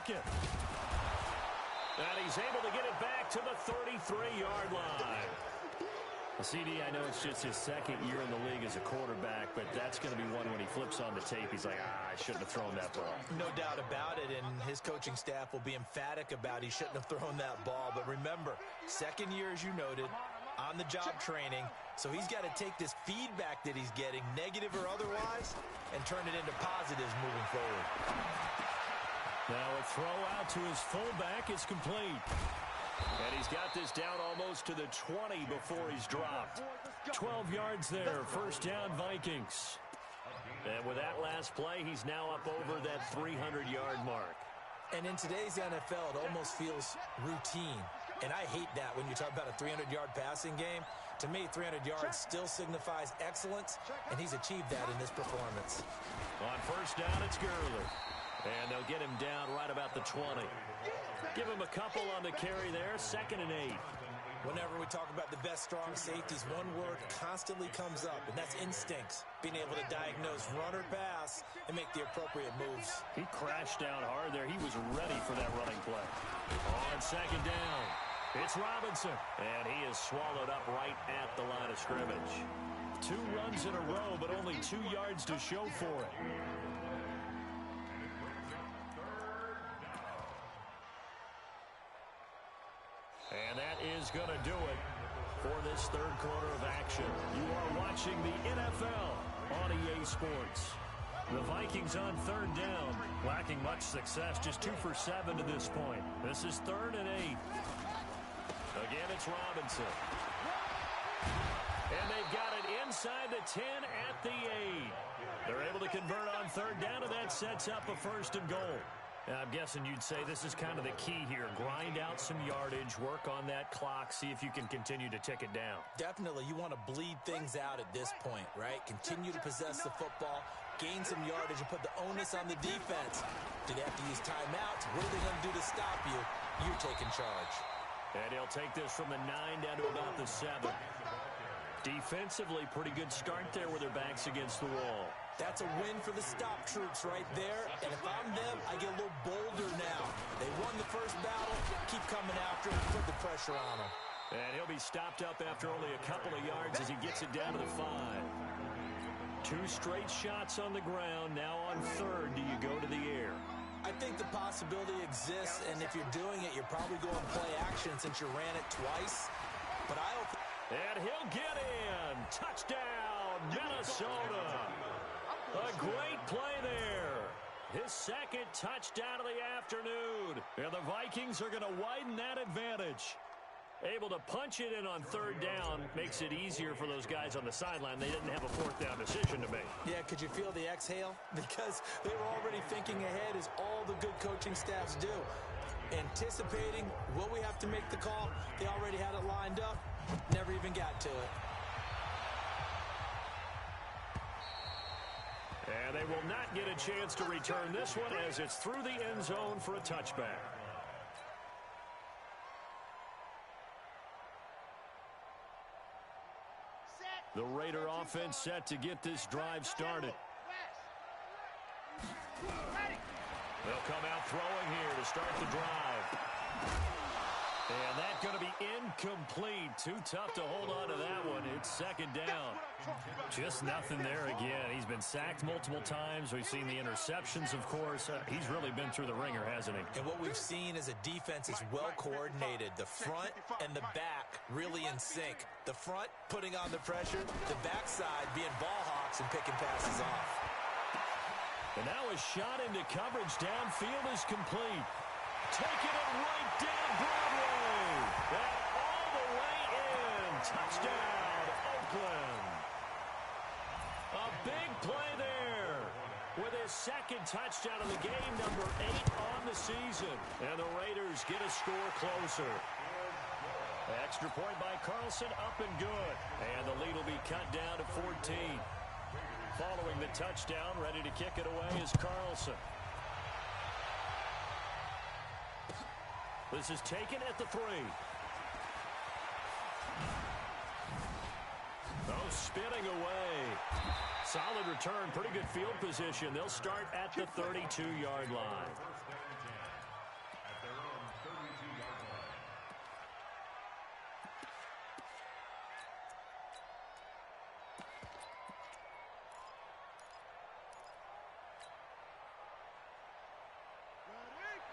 second. And he's able to get it back to the 33-yard line. Well, CD, I know it's just his second year in the league as a quarterback, but that's going to be one when he flips on the tape. He's like, I shouldn't have thrown that ball. No doubt about it, and his coaching staff will be emphatic about he shouldn't have thrown that ball. But remember, second year, as you noted, on-the-job training, so he's got to take this feedback that he's getting, negative or otherwise, and turn it into positives moving forward. Now a throw out to his fullback is complete. And he's got this down almost to the 20 before he's dropped. 12 yards there, first down Vikings. And with that last play, he's now up over that 300-yard mark. And in today's NFL, it almost feels routine. And I hate that when you talk about a 300-yard passing game. To me, 300 yards still signifies excellence, and he's achieved that in this performance. On first down, it's Gurley. And they'll get him down right about the 20. Give him a couple on the carry there, 2nd and 8. Whenever we talk about the best strong safeties, one word constantly comes up, and that's instincts. Being able to diagnose run or pass and make the appropriate moves. He crashed down hard there. He was ready for that running play. On 2nd down, it's Robinson. And he is swallowed up right at the line of scrimmage. 2 runs in a row, but only 2 yards to show for it. And that is going to do it for this third quarter of action. You are watching the NFL on EA Sports. The Vikings on 3rd down, lacking much success, just 2 for 7 to this point. This is 3rd and 8. Again, it's Robinson. And they've got it inside the 10 at the 8. They're able to convert on 3rd down, and that sets up a 1st and goal. I'm guessing you'd say this is kind of the key here. Grind out some yardage, work on that clock, see if you can continue to tick it down. Definitely. You want to bleed things out at this point, right? Continue to possess the football, gain some yardage, and put the onus on the defense. Do they have to use timeouts? What are they going to do to stop you? You're taking charge. And he'll take this from the 9 down to about the 7. Defensively, pretty good start there with their backs against the wall. That's a win for the stop troops right there. And if I'm them, I get a little bolder now. They won the first battle. Keep coming after and put the pressure on them. And he'll be stopped up after only a couple of yards as he gets it down to the 5. 2 straight shots on the ground. Now on 3rd, do you go to the air? I think the possibility exists, and if you're doing it, you're probably going play action since you ran it twice. But I hope... And he'll get in. Touchdown, Minnesota. A great play there. His 2nd touchdown of the afternoon. And the Vikings are going to widen that advantage. Able to punch it in on 3rd down makes it easier for those guys on the sideline. They didn't have a 4th down decision to make. Yeah, could you feel the exhale? Because they were already thinking ahead, as all the good coaching staffs do. Anticipating, will we have to make the call? They already had it lined up. Never even got to it. And they will not get a chance to return this one as it's through the end zone for a touchback. The Raider offense set to get this drive started. They'll come out throwing here to start the drive. And that's going to be incomplete. Too tough to hold on to that one. It's 2nd down. Just nothing there again. He's been sacked multiple times. We've seen the interceptions, of course. He's really been through the ringer, hasn't he? And what we've seen is a defense is well coordinated. The front and the back really in sync. The front putting on the pressure. The backside being ball hawks and picking passes off. And now a shot into coverage downfield is complete. Taking it right down Broadway. And all the way in. Touchdown, Oakland. A big play there. With his 2nd touchdown of the game, number 8 on the season. And the Raiders get a score closer. Extra point by Carlson, up and good. And the lead will be cut down to 14. Following the touchdown, ready to kick it away is Carlson. This is taken at the 3. Oh, spinning away. Solid return, pretty good field position. They'll start at the 32-yard line.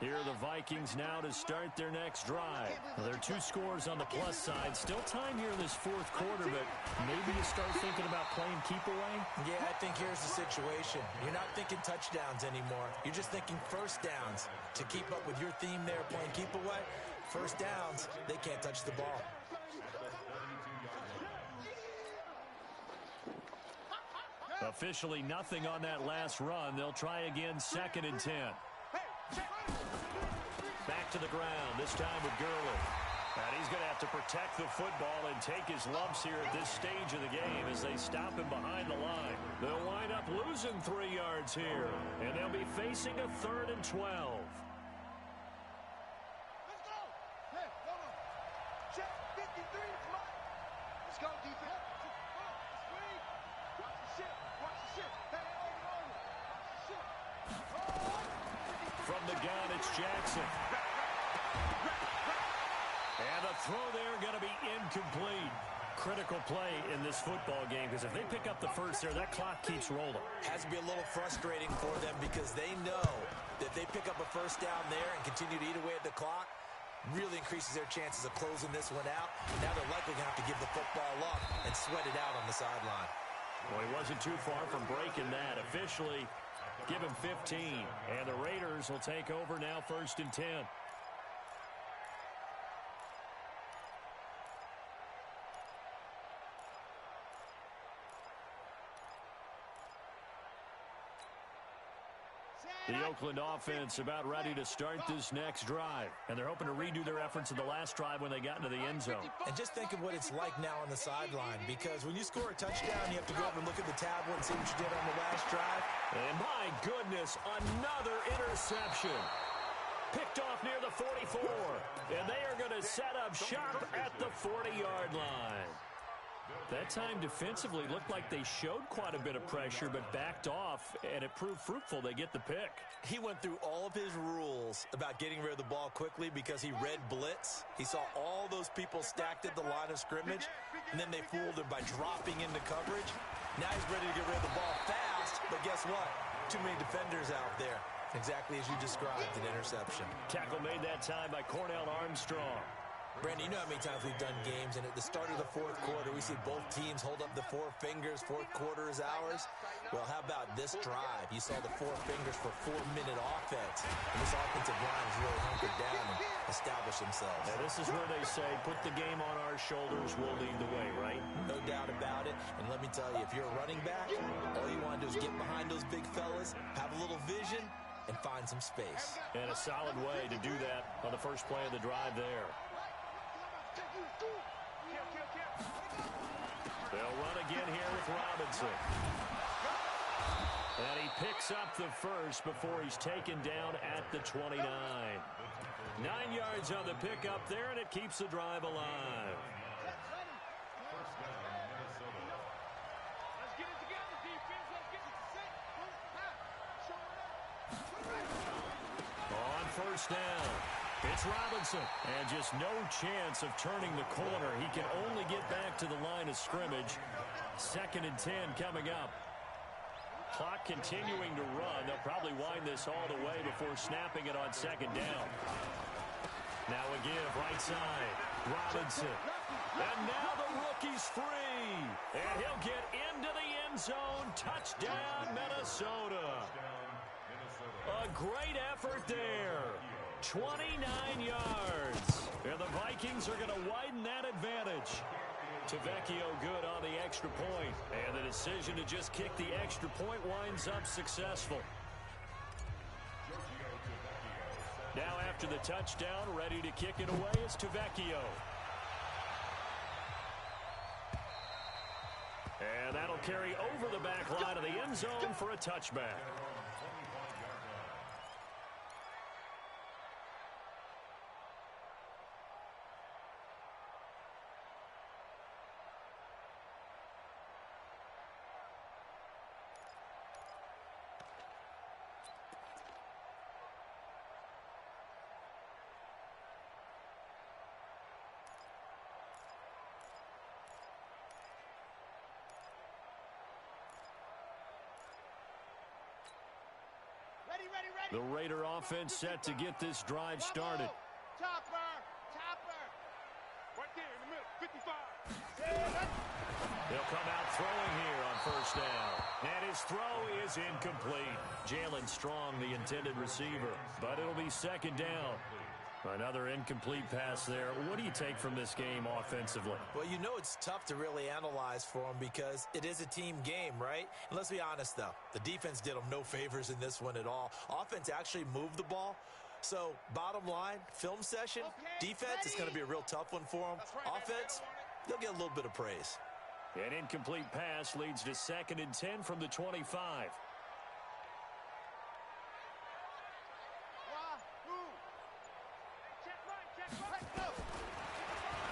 Here are the Vikings now to start their next drive. Well, there are 2 scores on the plus side. Still time here in this fourth quarter, but maybe you start thinking about playing keep away? Yeah, I think here's the situation. You're not thinking touchdowns anymore. You're just thinking first downs. To keep up with your theme there, playing keep away, first downs, they can't touch the ball. Officially nothing on that last run. They'll try again, 2nd and 10. Back to the ground, this time with Gurley. And he's going to have to protect the football and take his lumps here at this stage of the game as they stop him behind the line. They'll wind up losing 3 yards here, and they'll be facing a 3rd and 12. Let's go. Hey, hold on. Check 53 is mine. Let's go, defense. Screen. Watch the shit. Watch the shit. Hey, over. Watch the shit. From the gun, it's Jackson. And the throw there going to be incomplete. Critical play in this football game because if they pick up the first there, that clock keeps rolling. Has to be a little frustrating for them because they know that they pick up a first down there and continue to eat away at the clock, really increases their chances of closing this one out. Now they're likely going to have to give the football up and sweat it out on the sideline. Well, he wasn't too far from breaking that. Officially, give him 15. And the Raiders will take over now, 1st and 10. The Oakland offense about ready to start this next drive. And they're hoping to redo their efforts in the last drive when they got into the end zone. And just think of what it's like now on the sideline, because when you score a touchdown, you have to go over and look at the tablet and see what you did on the last drive. And my goodness, another interception. Picked off near the 44. And they are going to set up shop at the 40-yard line. That time defensively looked like they showed quite a bit of pressure but backed off, and it proved fruitful. They get the pick. He went through all of his rules about getting rid of the ball quickly because he read blitz. He saw all those people stacked at the line of scrimmage, and then they fooled him by dropping into coverage. Now he's ready to get rid of the ball fast, but guess what? Too many defenders out there. Exactly as you described, an interception. Tackle made that time by Cornell Armstrong. Brandon, you know how many times we've done games, and at the start of the fourth quarter, we see both teams hold up the 4 fingers. Fourth quarter is ours. Well, how about this drive? You saw the 4 fingers for 4-minute offense. And this offensive line has really hunkered down and established themselves. Now, this is where they say, put the game on our shoulders, we'll lead the way, right? No doubt about it. And let me tell you, if you're a running back, all you want to do is get behind those big fellas, have a little vision, and find some space. And a solid way to do that on the first play of the drive there. They'll run again here with Robinson. And he picks up the first before he's taken down at the 29. 9 yards on the pickup there, and it keeps the drive alive. Let's get it together, defense. Let's get it set. On first down, it's Robinson. And just no chance of turning the corner. He can only get back to the line of scrimmage. 2nd and 10 coming up. Clock continuing to run. They'll probably wind this all the way before snapping it on 2nd down. Now a give, right side. Robinson. And now the rookie's free. And he'll get into the end zone. Touchdown, Minnesota. A great effort there. 29 yards. And the Vikings are going to widen that advantage. Tavecchio good on the extra point. And the decision to just kick the extra point winds up successful. Now after the touchdown, ready to kick it away is Tavecchio. And that'll carry over the back line of the end zone for a touchback. The Raider offense set to get this drive started. Chopper. Right there in the middle, 55. He'll come out throwing here on first down. And his throw is incomplete. Jalen Strong, the intended receiver. But it'll be second down. Another incomplete pass there. What do you take from this game offensively? Well, you know it's tough to really analyze for them because it is a team game, right? And let's be honest, though. The defense did them no favors in this one at all. Offense actually moved the ball. So, bottom line, film session, defense is going to be a real tough one for them. Offense, they'll get a little bit of praise. An incomplete pass leads to 2nd and 10 from the 25.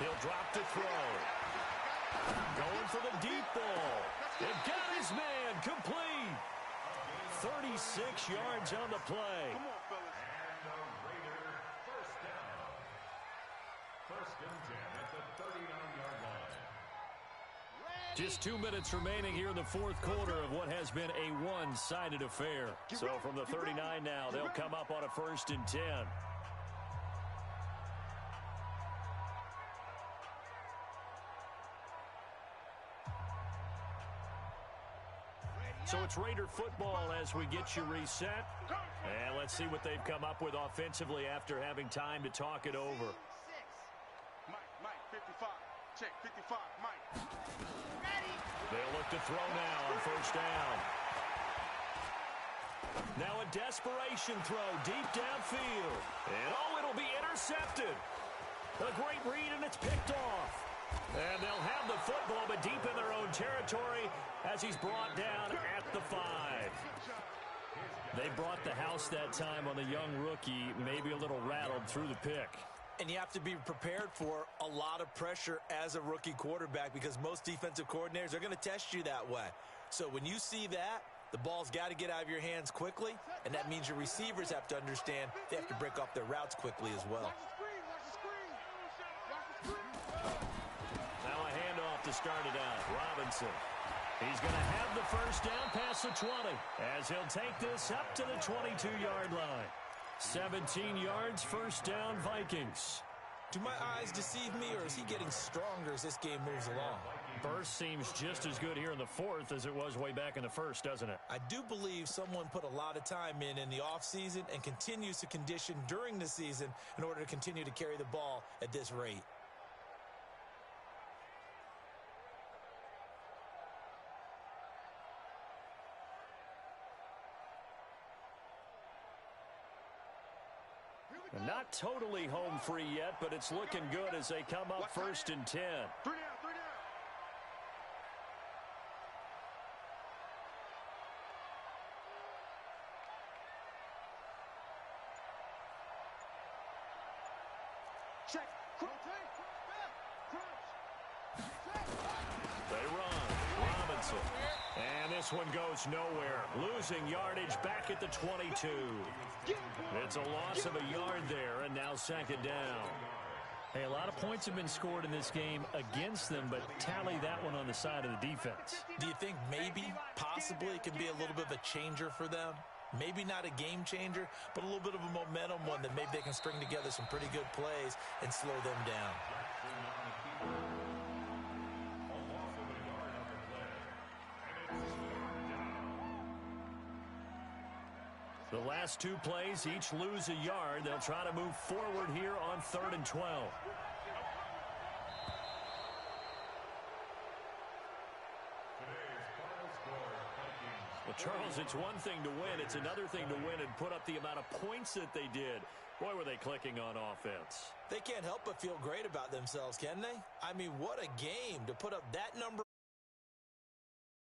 He'll drop to throw. Going for the deep ball. It got his man complete. 36 yards on the play. Come on, fellas. And the Raider first down. 1st and 10 at the 39-yard line. Just 2 minutes remaining here in the 4th quarter of what has been a one-sided affair. So from the 39 now, they'll come up on a 1st and 10. So it's Raider football as we get you reset. And let's see what they've come up with offensively after having time to talk it over. Mike, 55. Check, 55, Mike. They'll look to throw now on first down. Now a desperation throw deep downfield. And it'll be intercepted. A great read, and it's picked off. And they'll have the football, but deep in their own territory as he's brought down at the 5. They brought the house that time on the young rookie, maybe a little rattled through the pick. And you have to be prepared for a lot of pressure as a rookie quarterback because most defensive coordinators are going to test you that way. So when you see that, the ball's got to get out of your hands quickly, and that means your receivers have to understand they have to break off their routes quickly as well. Now a handoff to start it out. Robinson. He's going to have the first down past the 20 as he'll take this up to the 22-yard line. 17 yards, first down, Vikings. Do my eyes deceive me, or is he getting stronger as this game moves along? Burst seems just as good here in the 4th as it was way back in the 1st, doesn't it? I do believe someone put a lot of time in the offseason and continues to condition during the season in order to continue to carry the ball at this rate. Not totally home free yet, but it's looking good as they come up 1st and 10. 3 down. Check. They run. Robinson. And this one goes nowhere. Losing yardage back at the 22. It's a loss of a yard there, and now 2nd down. Hey, a lot of points have been scored in this game against them, but tally that one on the side of the defense. Do you think maybe, possibly, it can be a little bit of a changer for them? Maybe not a game changer, but a little bit of a momentum one that maybe they can string together some pretty good plays and slow them down. The last 2 plays each lose a yard. They'll try to move forward here on 3rd and 12. Well, Charles, it's one thing to win. It's another thing to win and put up the amount of points that they did. Boy, were they clicking on offense. They can't help but feel great about themselves, can they? I mean, what a game to put up that number